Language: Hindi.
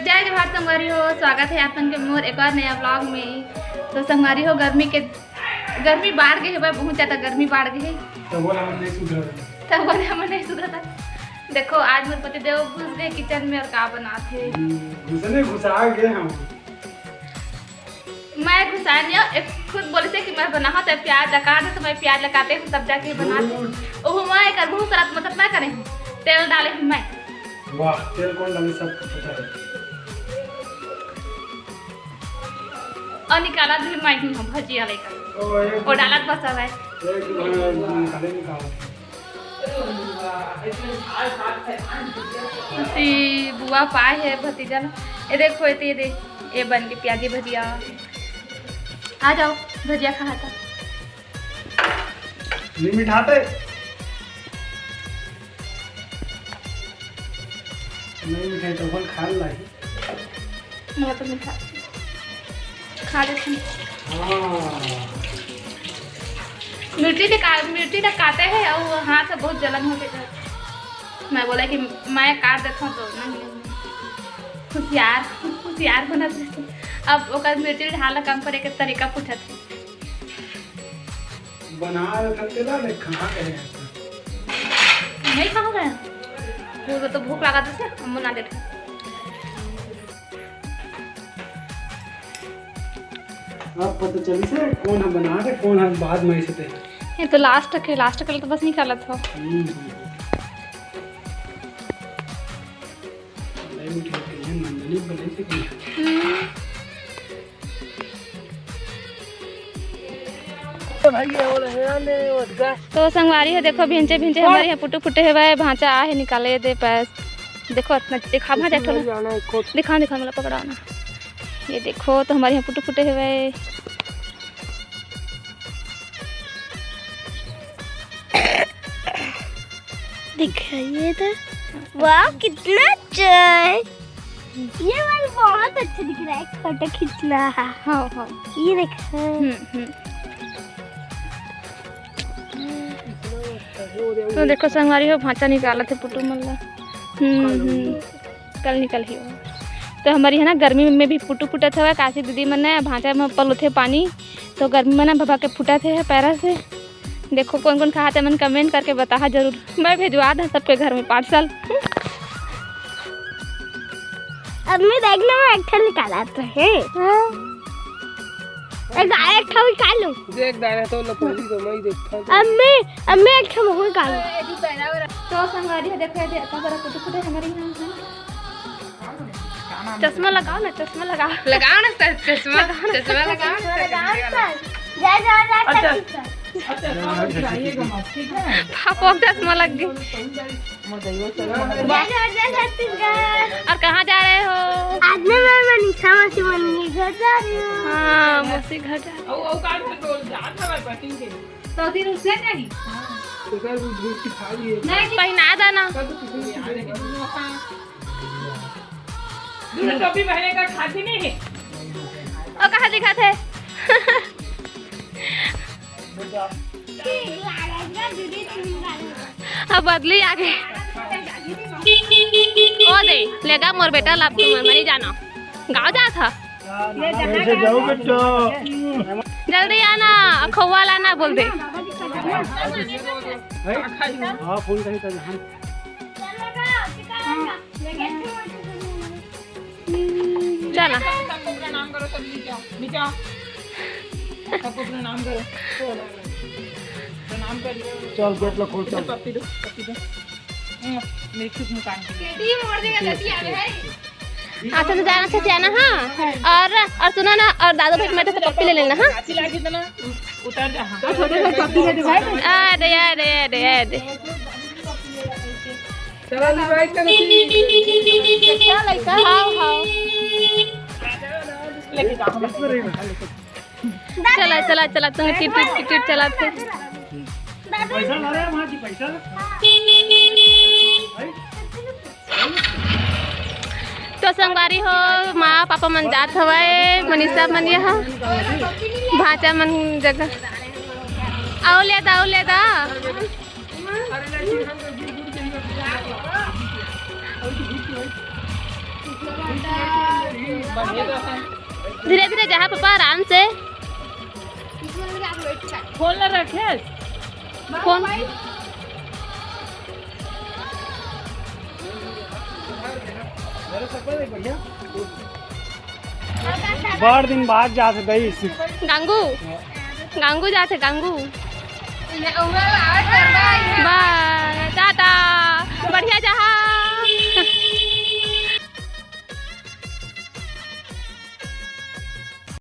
जय जवाहर संगवारी हो, स्वागत है आपन के मोर एक और नया ब्लॉग में। तो संगवारी हो, गर्मी बाढ़ गई है, बहुत ज़्यादा गर्मी बाढ़ गई है। तब बोला हम नहीं सुधरा। देखो आज मेरे पति देव घुस गए किचन में और का बनाते घुसा गए हम। मैं घुसा लिया, खुद बोले थे कि मैं बना तो प्याज लगा दे, तो मैं प्याज लगाते हूँ तब जाके बनाते। ओह मैं कर बहुत सारा मतलब मैं करे हूँ, तेल डाले हूँ मैं। वाह, तेल कौन डाले सब पता है। और निकाला भी मैं ही हूँ भजिया लेकर और डाला बस है बुआ पाए है भतीजा ना। ये देखो ये देख ये बन के प्याजी भजिया। आ जाओ भजिया खाता नहीं मिठाते नहीं मिठाई तो फल खा लागी मैं तो मिठा खा लेते मिर्ची तक काटे हैं और हाथ से बहुत जलन होते थे। मैं बोला कि मैं काट देता हूँ तो नहीं होशियार बनाते थे। अब ओकर मिर्ची ढाला कम करे के तरीका पूछत बना रखते ला ले खा गए नहीं खा गए वो तो भूख लगा था हम बना देते। अब पता चली से कौन हम बना रहे कौन हम बाद में से ये तो लास्ट के तो बस निकाला था। तो संगवारी है देखो भिंचे हमारे यहाँ पुटू फुटे है भांचा आ है निकाले दे पैस देखो इतना दिखा भाजा दिखा मतलब पकड़ाना। ये देखो तो हमारे यहाँ पुटू फुटे हुए दिखाइए तो। वाह कितना अच्छा है, ये वाला बहुत अच्छा दिख रहा है। फोटो खींचना हाँ ये देखो। तो देखो संगवारी हो भांचा निकाला थे पुटू मल्ला। कल निकल ही हो। तो हमारी है ना गर्मी में भी पुटू फुटा था काशी दीदी मन ने भांचा में पलो थे पानी तो गर्मी में ना भभा के फुटा थे पैरा से। देखो कौन कौन खाते मन कमेंट करके बता जरूर, मैं भेजवा दूँ सबके घर में पार्सल। अब मैं देखना मैं एक ठा निकाला तो है एक ठा निकाल लूं देख दाना तो लपड़ी तो मैं देखता अब मैं एक ठा मुंह निकाल लूं। तो संगवारी है देखो ये सारा पुटू फुटे हमारी यहाँ चश्मा लगाओ ना चश्मा लगाओ ना सर चश्मा लगाओ पापा चश्मा लग गई। और कहाँ जा रहे हो? आज मैं मनीषा मासी मम्मी घर जा रही हूँ। हाँ मौसी घर जा तो दिन उससे नहीं पहना देना टोपी पहने का खाती नहीं है। और कहाँ दिखाते अब बदली आ गए। ओ दे लेगा मोर बेटा लाभ तुम मनी जाना गाँव जा था जल्दी आना खौवा लाना बोल दे। चला नाम करो सब नीचे सबको अपना नाम करो नाम कर चल गेट लो खोल चल पप्पी दो मेरी खुद मुकान केटी मोड़ देगा लती आ रहा है। अच्छा तो जाना हाँ और सुना ना और दादू भाई मैं तो पप्पी ले लेना हाँ कितना उतर जा तो छोटे से पप्पी ले दे भाई आ दे चलो निभाई करो क्या लइका हां लेके जाओ चला तुम टिकट चला थे पैसा ला रहे मां जी पैसा तो संगवारी हो माँ पापा मन जात हवाए मनीषा मन यहाँ भाचा मन जगह आओ ले दा अरे बढ़िया तो है। धीरे धीरे जा पापा, आराम से। फोन ला रखे फोन बार दिन बाद जा से गई गांगू गांगू जाते गांगू बाय।